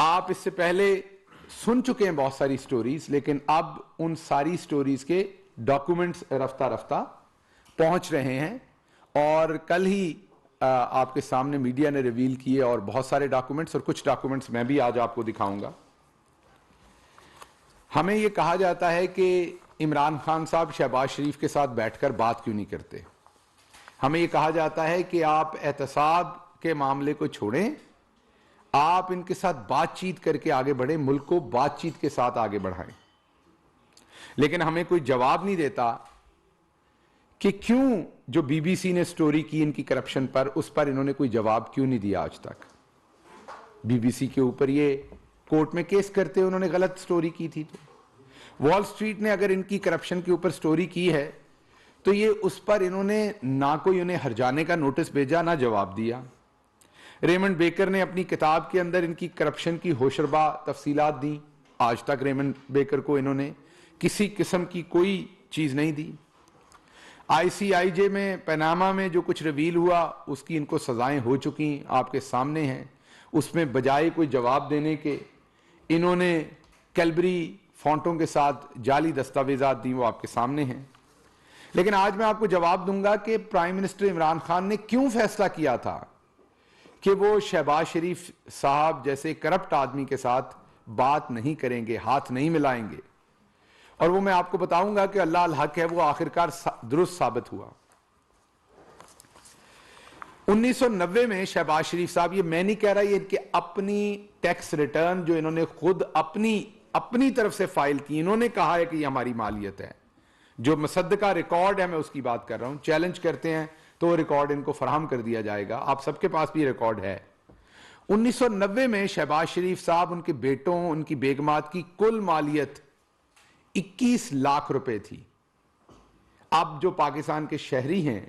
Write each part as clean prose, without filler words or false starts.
آپ اس سے پہلے سن چکے ہیں بہت ساری سٹوریز، لیکن اب ان ساری سٹوریز کے ڈاکومنٹس رفتہ رفتہ پہنچ رہے ہیں، اور کل ہی آپ کے سامنے میڈیا نے ریویل کیے، اور بہت سارے ڈاکومنٹس، اور کچھ ڈاکومنٹس میں بھی آج آپ کو دکھاؤں گا۔ ہمیں یہ کہا جاتا ہے کہ عمران خان صاحب شہباز شریف کے ساتھ بیٹھ کر بات کیوں نہیں کرتے۔ ہمیں یہ کہا جاتا ہے کہ آپ احتساب کے معاملے کو چھوڑیں، آپ ان کے ساتھ بات چیت کر کے آگے بڑھیں، ملک کو بات چیت کے ساتھ آگے بڑھائیں۔ لیکن ہمیں کوئی جواب نہیں دیتا کہ کیوں جو بی بی سی نے سٹوری کی ان کی کرپشن پر، اس پر انہوں نے کوئی جواب کیوں نہیں دیا آج تک۔ بی بی سی کے اوپر یہ کورٹ میں کیس کرتے انہوں نے غلط سٹوری کی تھی، تو وال سٹریٹ نے اگر ان کی کرپشن کے اوپر سٹوری کی ہے تو یہ اس پر انہوں نے نہ کوئی انہیں ہرجانے کا نوٹس بھیجا، نہ جواب دیا۔ ریمنڈ بیکر نے اپنی کتاب کے اندر ان کی کرپشن کی ہوشربا تفصیلات دیں، آج تک ریمنڈ بیکر کو انہوں نے کسی قسم کی کوئی چیز نہیں دی۔ آئی سی آئی جے میں پیناما میں جو کچھ ریویل ہوا اس کی ان کو سزائیں ہو چکی آپ کے سامنے ہیں، اس میں بجائے کوئی جواب دینے کے انہوں نے کیلبری فونٹوں کے ساتھ جعلی دستاویزات دی، وہ آپ کے سامنے ہیں۔ لیکن آج میں آپ کو جواب دوں گا کہ پرائم منسٹر عمران خان نے کیوں فیصلہ کیا تھا کہ وہ شہباز شریف صاحب جیسے کرپٹ آدمی کے ساتھ بات نہیں کریں گے، ہاتھ نہیں ملائیں گے، اور وہ میں آپ کو بتاؤں گا کہ اللہ الحق ہے وہ آخرکار درست ثابت ہوا۔ 1990 میں شہباز شریف صاحب، یہ میں نہیں کہہ رہا، یہ ان کے اپنی ٹیکس ریٹرن جو انہوں نے خود اپنی طرف سے فائل کی، انہوں نے کہا ہے کہ یہ ہماری مالیت ہے، جو مصدقہ ریکارڈ ہے میں اس کی بات کر رہا ہوں، چیلنج کرتے ہیں تو وہ ریکارڈ ان کو فراہم کر دیا جائے گا، آپ سب کے پاس بھی ریکارڈ ہے۔ 1990 میں شہباز شریف صاحب، ان کے بیٹوں، ان کی بیگمات کی کل مالیت 21 لاکھ روپے تھی۔ اب جو پاکستان کے شہری ہیں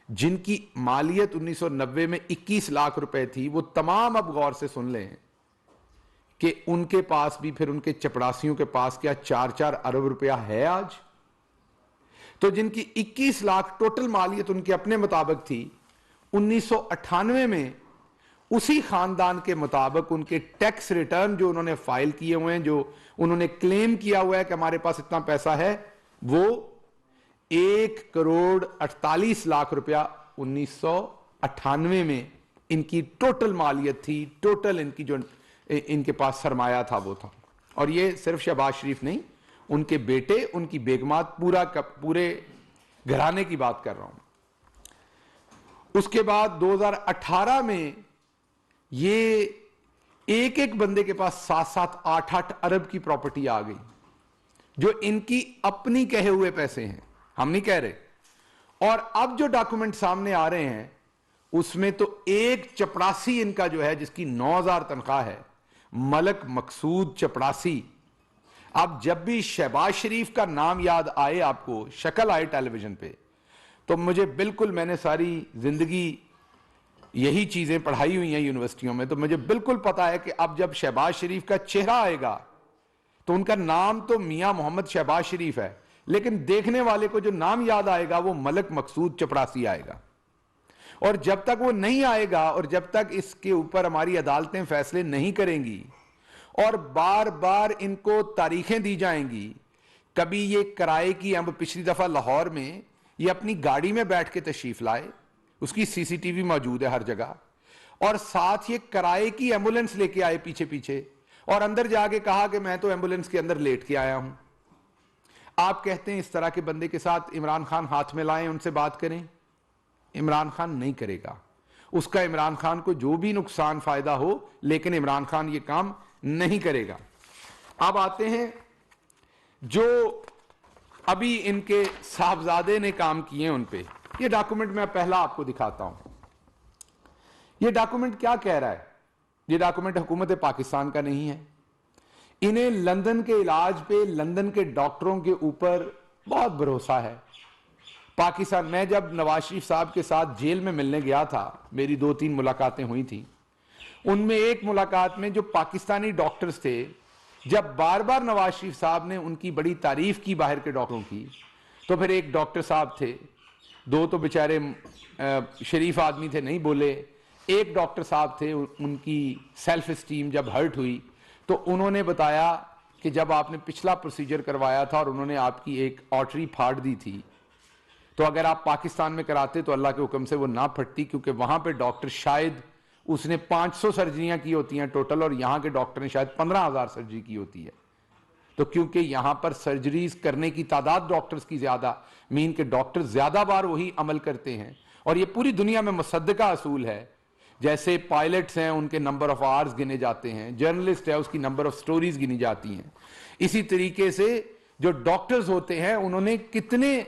جن کی مالیت 1990 میں 21 لاکھ روپے تھی، وہ تمام اب غور سے سن لیں کہ ان کے پاس بھی، پھر ان کے چپڑاسیوں کے پاس کیا 4 ارب روپیہ ہے آج؟ تو جن کی 21 لاکھ ٹوٹل مالیت ان کے اپنے مطابق تھی، 1998 میں اسی خاندان کے مطابق ان کے ٹیکس ریٹرن جو انہوں نے فائل کیے ہوئے ہیں، جو انہوں نے کلیم کیا ہوا ہے کہ ہمارے پاس اتنا پیسہ ہے، وہ 1,48,00,000 روپیہ 1998 میں ان کی ٹوٹل مالیت تھی، ٹوٹل ان کی جو ان کے پاس سرمایہ تھا وہ تھا۔ اور یہ صرف شہباز شریف نہیں، ان کے بیٹے، ان کی بیگمات، پورے گھرانے کی بات کر رہا ہوں۔ اس کے بعد 2018 میں یہ ایک بندے کے پاس 7 8 ارب کی پراپرٹی آ گئی، جو ان کی اپنی کہے ہوئے پیسے ہیں، ہم نہیں کہہ رہے۔ اور اب جو ڈاکومنٹ سامنے آ رہے ہیں اس میں تو ایک چپڑاسی ان کا جو ہے، جس کی 9,000 تنخواہ ہے، ملک مقصود چپڑاسی، اب جب بھی شہباز شریف کا نام یاد آئے، آپ کو شکل آئے ٹیلی ویژن پہ، تو مجھے بالکل، میں نے ساری زندگی یہی چیزیں پڑھائی ہوئی ہیں یونیورسٹیوں میں، تو مجھے بالکل پتا ہے کہ اب جب شہباز شریف کا چہرہ آئے گا تو ان کا نام تو میاں محمد شہباز شریف ہے، لیکن دیکھنے والے کو جو نام یاد آئے گا وہ ملک مقصود چپڑاسی آئے گا۔ اور جب تک وہ نہیں آئے گا، اور جب تک اس کے اوپر ہماری عدالتیں فیصلے نہیں کریں گی، اور بار بار ان کو تاریخیں دی جائیں گی، کبھی یہ کرائے کی، اب پچھلی دفعہ لاہور میں یہ اپنی گاڑی میں بیٹھ کے تشریف لائے، اس کی سی سی ٹی وی موجود ہے ہر جگہ، اور ساتھ یہ کرائے کی ایمبولینس لے کے آئے پیچھے، اور اندر جا کے کہا کہ میں تو ایمبولینس کے اندر لیٹ کے آیا ہوں۔ آپ کہتے ہیں اس طرح کے بندے کے ساتھ عمران خان ہاتھ میں لائیں، ان سے بات کریں، عمران خان نہیں کرے گا۔ اس کا عمران خان کو جو بھی نقصان فائدہ ہو، لیکن عمران خان یہ کام نہیں کرے گا۔ اب آتے ہیں جو ابھی ان کے صاحبزادے نے کام کیے ان پہ، یہ ڈاکومنٹ میں پہلا آپ کو دکھاتا ہوں۔ یہ ڈاکومنٹ کیا کہہ رہا ہے؟ یہ ڈاکومنٹ حکومت پاکستان کا نہیں ہے۔ انہیں لندن کے علاج پہ، لندن کے ڈاکٹروں کے اوپر بہت بھروسہ ہے۔ پاکستان میں جب نواز شریف صاحب کے ساتھ جیل میں ملنے گیا تھا، میری 2-3 ملاقاتیں ہوئی تھیں، ان میں ایک ملاقات میں جو پاکستانی ڈاکٹرز تھے، جب بار بار نواز شریف صاحب نے ان کی بڑی تعریف کی باہر کے ڈاکٹروں کی، تو پھر ایک ڈاکٹر صاحب تھے، 2 تو بیچارے شریف آدمی تھے، نہیں بولے، ایک ڈاکٹر صاحب تھے, ان کی سیلف اسٹیم جب ہرٹ ہوئی تو انہوں نے بتایا کہ جب آپ نے پچھلا پروسیجر کروایا تھا اور انہوں نے آپ کی ایک آرٹری پھاڑ دی تھی, تو اگر آپ پاکستان میں کراتے تو اللہ کے حکم سے وہ نہ پھٹتی, کیونکہ وہاں پہ ڈاکٹر شاید اس نے 500 سرجریاں کی ہوتی ہیں ٹوٹل, اور یہاں کے ڈاکٹر نے شاید 15,000 سرجری کی ہوتی ہے. تو کیونکہ یہاں پر سرجریز کرنے کی تعداد ڈاکٹرز کی زیادہ, مین کہ ڈاکٹر زیادہ بار وہی عمل کرتے ہیں, اور یہ پوری دنیا میں مصدقہ اصول ہے. جیسے پائلٹس ہیں ان کے نمبر آف آورز گنے جاتے ہیں, جرنلسٹ ہے اس کی نمبر آف سٹوریز گنی جاتی ہیں, اسی طریقے سے جو ڈاکٹرز ہوتے ہیں انہوں نے کتنے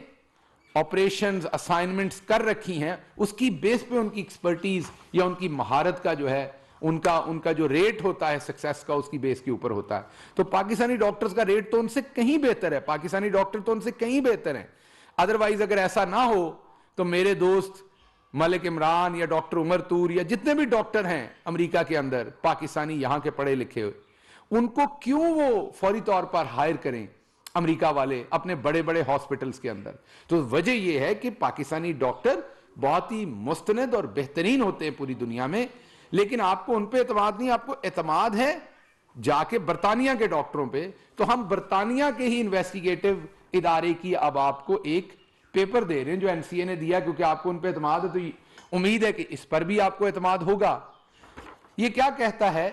آپریشنز اسائنمنٹس کر رکھی ہیں, اس کی بیس پہ ان کی ایکسپرٹیز یا ان کی مہارت کا جو ہے ان کا جو ریٹ ہوتا ہے سکسیس کا, اس کی بیس کے اوپر ہوتا ہے. تو پاکستانی ڈاکٹرز کا ریٹ تو ان سے کہیں بہتر ہے, پاکستانی ڈاکٹر تو ان سے کہیں بہتر ہیں. ادروائز اگر ایسا نہ ہو تو میرے دوست ملک عمران یا ڈاکٹر عمر طور یا جتنے بھی ڈاکٹر ہیں امریکہ کے اندر پاکستانی یہاں کے پڑھے لکھے ہوئے, ان کو کیوں وہ فوری طور پر ہائر کریں امریکہ والے اپنے بڑے بڑے ہاسپٹلز کے اندر. تو وجہ یہ ہے کہ پاکستانی ڈاکٹر بہت ہی مستند اور بہترین ہوتے ہیں پوری دنیا میں, لیکن آپ کو ان پہ اعتماد نہیں, آپ کو اعتماد ہے جا کے برطانیہ کے ڈاکٹروں پہ. تو ہم برطانیہ کے ہی انویسٹیگیٹو ادارے کی اب آپ کو ایک پیپر دے رہے ہیں جو این سی اے نے دیا, کیونکہ آپ کو ان پہ اعتماد ہے تو امید ہے کہ اس پر بھی آپ کو اعتماد ہوگا. یہ کیا کہتا ہے,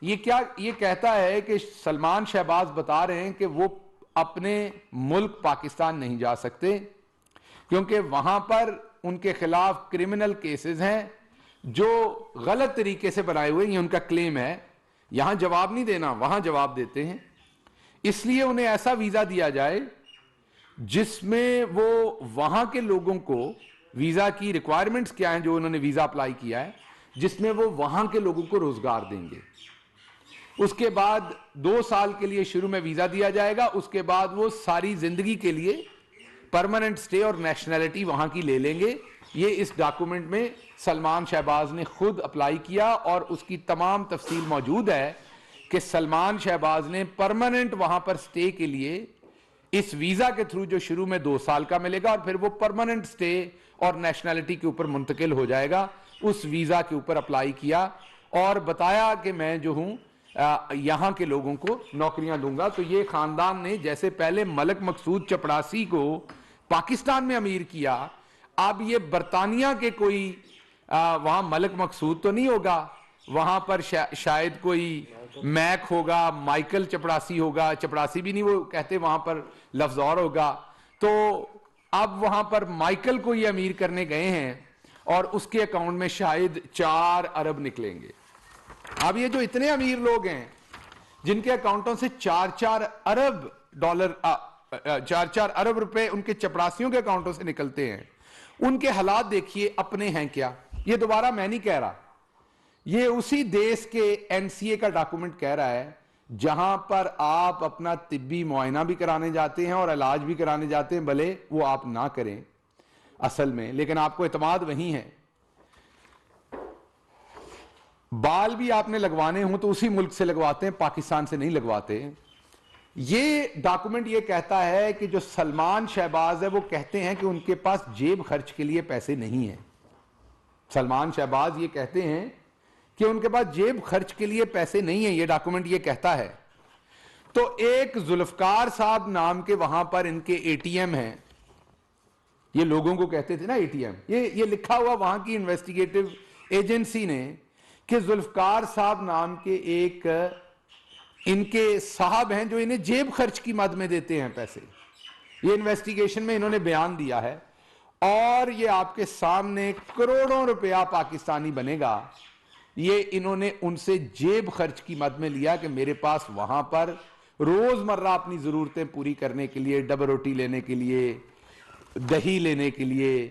یہ کہتا ہے کہ سلمان شہباز بتا رہے ہیں کہ وہ اپنے ملک پاکستان نہیں جا سکتے کیونکہ وہاں پر ان کے خلاف کرمنل کیسز ہیں جو غلط طریقے سے بنائے ہوئے, یہ ان کا کلیم ہے. یہاں جواب نہیں دینا, وہاں جواب دیتے ہیں, اس لیے انہیں ایسا ویزا دیا جائے جس میں وہ وہاں کے لوگوں کو, ویزا کی ریکوائرمنٹس کیا ہیں جو انہوں نے ویزا اپلائی کیا ہے, جس میں وہ وہاں کے لوگوں کو روزگار دیں گے. اس کے بعد 2 سال کے لیے شروع میں ویزا دیا جائے گا, اس کے بعد وہ ساری زندگی کے لیے پرماننٹ سٹے اور نیشنلٹی وہاں کی لے لیں گے. یہ اس ڈاکومنٹ میں سلمان شہباز نے خود اپلائی کیا اور اس کی تمام تفصیل موجود ہے کہ سلمان شہباز نے پرماننٹ وہاں پر سٹے کے لیے اس ویزا کے تھرو جو شروع میں 2 سال کا ملے گا اور پھر وہ پرماننٹ سٹے اور نیشنلٹی کے اوپر منتقل ہو جائے گا, اس ویزا کے اوپر اپلائی کیا اور بتایا کہ میں جو ہوں یہاں کے لوگوں کو نوکریاں دوں گا. تو یہ خاندان نے جیسے پہلے ملک مقصود چپڑاسی کو پاکستان میں امیر کیا, اب یہ برطانیہ کے کوئی وہاں ملک مقصود تو نہیں ہوگا, وہاں پر شاید کوئی میک ہوگا, مائیکل چپڑاسی ہوگا, چپڑاسی بھی نہیں وہ کہتے وہاں پر لفظ اور ہوگا. تو اب وہاں پر مائیکل کو یہ امیر کرنے گئے ہیں اور اس کے اکاؤنٹ میں شاید 4 ارب نکلیں گے. اب یہ جو اتنے امیر لوگ ہیں جن کے اکاؤنٹوں سے 4 ارب ڈالر 4 ارب روپے ان کے چپڑاسیوں کے اکاؤنٹوں سے نکلتے ہیں, ان کے حالات دیکھیے اپنے ہیں کیا. یہ دوبارہ میں نہیں کہہ رہا, یہ اسی دیش کے این سی اے کا ڈاکومنٹ کہہ رہا ہے جہاں پر آپ اپنا طبی معائنہ بھی کرانے جاتے ہیں اور علاج بھی کرانے جاتے ہیں, بھلے وہ آپ نہ کریں اصل میں, لیکن آپ کو اعتماد وہیں ہے. بال بھی آپ نے لگوانے ہوں تو اسی ملک سے لگواتے ہیں, پاکستان سے نہیں لگواتے. یہ ڈاکومنٹ یہ کہتا ہے کہ جو سلمان شہباز ہے وہ کہتے ہیں کہ ان کے پاس جیب خرچ کے لیے پیسے نہیں ہیں. سلمان شہباز یہ کہتے ہیں کہ ان کے پاس جیب خرچ کے لیے پیسے نہیں ہیں, یہ ڈاکومنٹ یہ کہتا ہے. تو ایک ذوالفقار صاحب نام کے وہاں پر ان کے اے ٹی ایم ہیں, یہ لوگوں کو کہتے تھے نا اے ٹی ایم, یہ لکھا ہوا وہاں کی انویسٹیگیٹو ایجنسی نے کہ ذوالفقار صاحب نام کے ایک ان کے صاحب ہیں جو انہیں جیب خرچ کی مد میں دیتے ہیں پیسے. یہ انویسٹیگیشن میں انہوں نے بیان دیا ہے اور یہ آپ کے سامنے کروڑوں روپیہ پاکستانی بنے گا. یہ انہوں نے ان سے جیب خرچ کی مد میں لیا کہ میرے پاس وہاں پر روز مرہ اپنی ضرورتیں پوری کرنے کے لیے, ڈبل روٹی لینے کے لیے, دہی لینے کے لیے,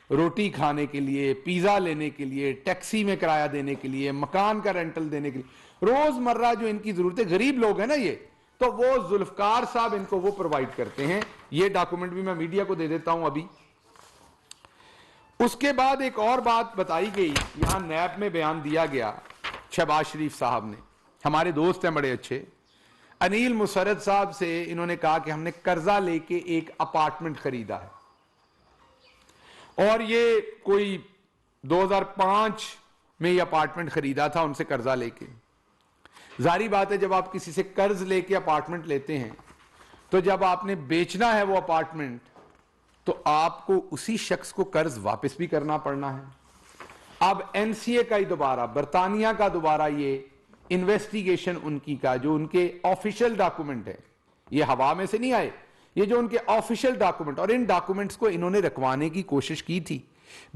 روٹی کھانے کے لیے, پیزا لینے کے لیے, ٹیکسی میں کرایہ دینے کے لیے, مکان کا رینٹل دینے کے لیے, روز مرہ جو ان کی ضرورتیں, غریب لوگ ہیں نا یہ, تو وہ ذوالفقار صاحب ان کو وہ پرووائڈ کرتے ہیں. یہ ڈاکومنٹ بھی میں میڈیا کو دے دیتا ہوں ابھی. اس کے بعد ایک اور بات بتائی گئی, یہاں نیب میں بیان دیا گیا شہباز شریف صاحب نے, ہمارے دوست ہیں بڑے اچھے, انیل مسرت صاحب سے انہوں نے کہا کہ ہم نے قرضہ لے کے ایک اپارٹمنٹ خریدا ہے اور یہ کوئی 2005 میں یہ اپارٹمنٹ خریدا تھا ان سے قرضہ لے کے. ظاہری بات ہے جب آپ کسی سے قرض لے کے اپارٹمنٹ لیتے ہیں تو جب آپ نے بیچنا ہے وہ اپارٹمنٹ تو آپ کو اسی شخص کو قرض واپس بھی کرنا پڑنا ہے. اب این سی اے کا ہی دوبارہ برطانیہ کا دوبارہ یہ انویسٹیگیشن ان کی کا جو ان کے آفیشل ڈاکومنٹ ہے, یہ ہوا میں سے نہیں آئے, یہ جو ان کے آفیشل ڈاکومنٹ, اور ان ڈاکومنٹس کو انہوں نے رکھوانے کی کوشش کی تھی.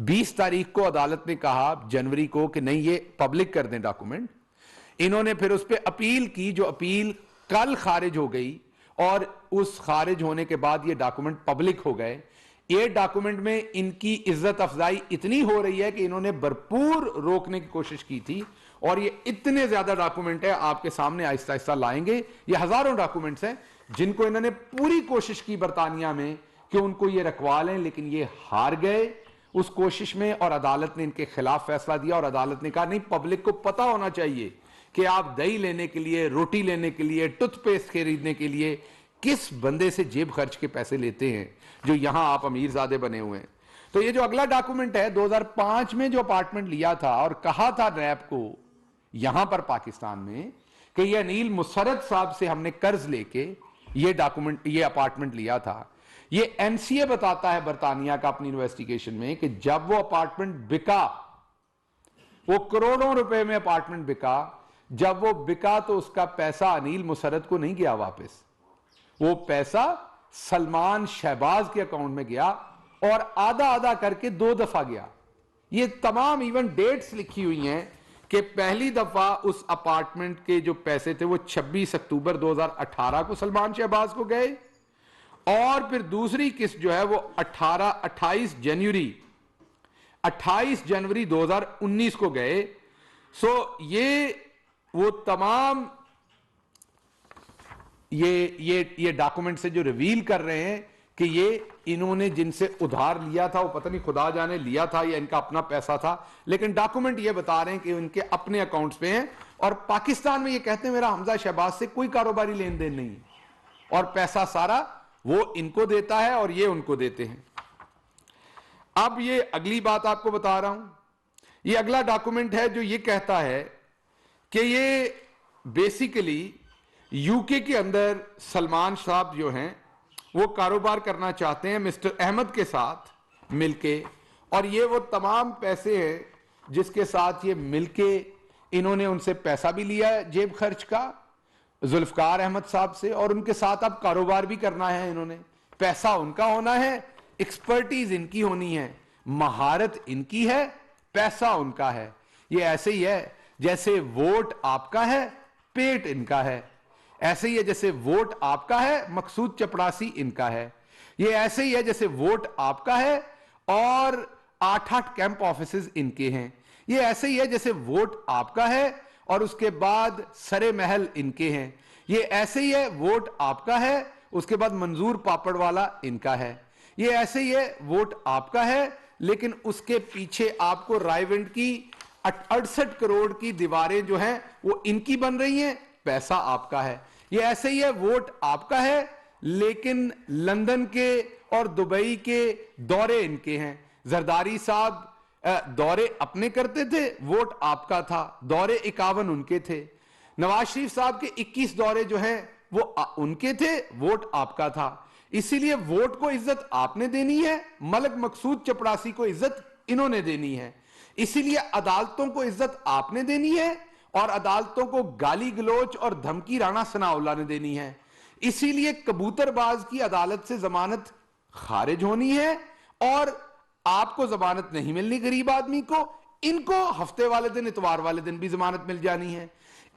20 تاریخ کو عدالت نے کہا جنوری کو کہ نہیں یہ پبلک کر دیں ڈاکومنٹ. انہوں نے پھر اس پہ اپیل کی, جو اپیل کل خارج ہو گئی, اور اس خارج ہونے کے بعد یہ ڈاکومنٹ پبلک ہو گئے. یہ ڈاکومنٹ میں ان کی عزت افزائی اتنی ہو رہی ہے کہ انہوں نے بھرپور روکنے کی کوشش کی تھی, اور یہ اتنے زیادہ ڈاکومنٹ ہے آپ کے سامنے آہستہ آہستہ لائیں گے. یہ ہزاروں ڈاکومنٹس ہیں جن کو انہوں نے پوری کوشش کی برطانیہ میں کہ ان کو یہ رکھوا لیں, لیکن یہ ہار گئے اس کوشش میں, اور عدالت نے ان کے خلاف فیصلہ دیا. اور عدالت نے کہا نہیں, پبلک کو پتا ہونا چاہیے کہ آپ دہی لینے کے لیے, روٹی لینے کے لیے, ٹوتھ پیسٹ خریدنے کے لیے کس بندے سے جیب خرچ کے پیسے لیتے ہیں جو یہاں آپ امیر زادے بنے ہوئے ہیں. تو یہ جو اگلا ڈاکومنٹ ہے 2005 میں جو اپارٹمنٹ لیا تھا اور کہا تھا نیب کو یہاں پر پاکستان میں کہ یہ انیل مسرت صاحب سے ہم نے قرض لے کے یہ ڈاکومنٹ, یہ اپارٹمنٹ لیا تھا. یہ این سی اے بتاتا ہے برطانیہ کا اپنی انویسٹیگیشن میں کہ جب وہ اپارٹمنٹ بکا, وہ کروڑوں روپے میں اپارٹمنٹ بکا, جب وہ بکا تو اس کا پیسہ انیل مسرت کو نہیں گیا واپس, وہ پیسہ سلمان شہباز کے اکاؤنٹ میں گیا, اور آدھا آدھا کر کے 2 دفعہ گیا. یہ تمام ایون ڈیٹس لکھی ہوئی ہیں کہ پہلی دفعہ اس اپارٹمنٹ کے جو پیسے تھے وہ 26 اکتوبر 2018 کو سلمان شہباز کو گئے, اور پھر دوسری قسط جو ہے وہ 28 جنوری 2019 کو گئے. یہ وہ تمام یہ ڈاکومنٹ سے جو ریویل کر رہے ہیں کہ یہ انہوں نے جن سے ادھار لیا تھا وہ پتہ نہیں خدا جانے لیا تھا یا ان کا اپنا پیسہ تھا, لیکن ڈاکومنٹ یہ بتا رہے ہیں کہ ان کے اپنے اکاؤنٹس پہ ہیں, اور پاکستان میں یہ کہتے ہیں میرا حمزہ شہباز سے کوئی کاروباری لین دین نہیں, اور پیسہ سارا وہ ان کو دیتا ہے اور یہ ان کو دیتے ہیں. اب یہ اگلی بات آپ کو بتا رہا ہوں, یہ اگلا ڈاکومنٹ ہے جو یہ کہتا ہے کہ یہ بیسیکلی یو کے کے اندر سلمان صاحب جو ہیں وہ کاروبار کرنا چاہتے ہیں مسٹر احمد کے ساتھ مل کے, اور یہ وہ تمام پیسے ہیں جس کے ساتھ یہ مل کے انہوں نے ان سے پیسہ بھی لیا ہے جیب خرچ کا ذوالفقار احمد صاحب سے, اور ان کے ساتھ اب کاروبار بھی کرنا ہے. انہوں نے پیسہ ان کا ہونا ہے, ایکسپرٹیز ان کی ہونی ہے, مہارت ان کی ہے, پیسہ ان کا ہے. یہ ایسے ہی ہے جیسے ووٹ آپ کا ہے, پیٹ ان کا ہے. ایسے ہی ہے جیسے ووٹ آپ کا ہے, مقصود چپڑاسی ان کا ہے. یہ ایسے ہی ہے جیسے ووٹ آپ کا ہے اور 8 کیمپ آفیسز ان کے ہیں. یہ ایسے ہی ہے جیسے ووٹ آپ کا ہے اور اس کے بعد سرے محل ان کے ہیں. یہ ایسے ہی ہے ووٹ آپ کا ہے, اس کے بعد منظور پاپڑ والا ان کا ہے. یہ ایسے ہی ہے ووٹ آپ کا ہے, لیکن اس کے پیچھے آپ کو رائے ونڈ کی 68 کروڑ کی دیواریں جو ہیں وہ ان کی بن رہی ہیں, پیسہ آپ کا ہے. یہ ایسے ہی ہے ووٹ آپ کا ہے, لیکن لندن کے اور دبئی کے دورے ان کے ہیں. زرداری صاحب دورے اپنے کرتے تھے, ووٹ آپ کا تھا, دورے 51 ان کے تھے. نواز شریف صاحب کے 21 دورے جو ہیں وہ ان کے تھے, ووٹ آپ کا تھا. اسی لیے ووٹ کو عزت آپ نے دینی ہے, ملک مقصود چپڑاسی کو عزت انہوں نے دینی ہے. اسی لیے عدالتوں کو عزت آپ نے دینی ہے, اور عدالتوں کو گالی گلوچ اور دھمکی رانا ثناءاللہ نے دینی ہے. اسی لیے کبوتر باز کی عدالت سے ضمانت خارج ہونی ہے, اور آپ کو ضمانت نہیں ملنی غریب آدمی کو, ان کو ہفتے والے دن اتوار والے دن بھی ضمانت مل جانی ہے.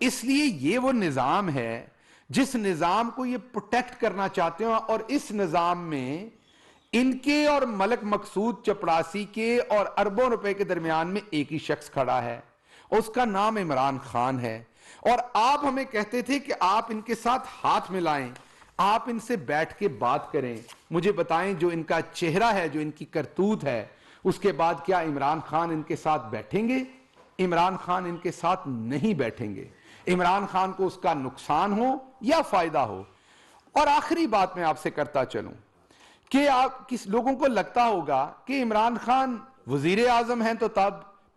اس لیے یہ وہ نظام ہے جس نظام کو یہ پروٹیکٹ کرنا چاہتے ہیں, اور اس نظام میں ان کے اور ملک مقصود چپڑاسی کے اور اربوں روپے کے درمیان میں ایک ہی شخص کھڑا ہے, اس کا نام عمران خان ہے. اور آپ ہمیں کہتے تھے کہ آپ ان کے ساتھ ہاتھ ملائیں, آپ ان سے بیٹھ کے بات کریں, مجھے بتائیں جو ان کا چہرہ ہے, جو ان کی کرتوت ہے, اس کے بعد کیا عمران خان ان کے ساتھ بیٹھیں گے؟ عمران خان ان کے ساتھ نہیں بیٹھیں گے. عمران خان کو اس کا نقصان ہو یا فائدہ ہو. اور آخری بات میں آپ سے کرتا چلوں کہ آپ کس لوگوں کو لگتا ہوگا کہ عمران خان وزیر اعظم ہیں تو تب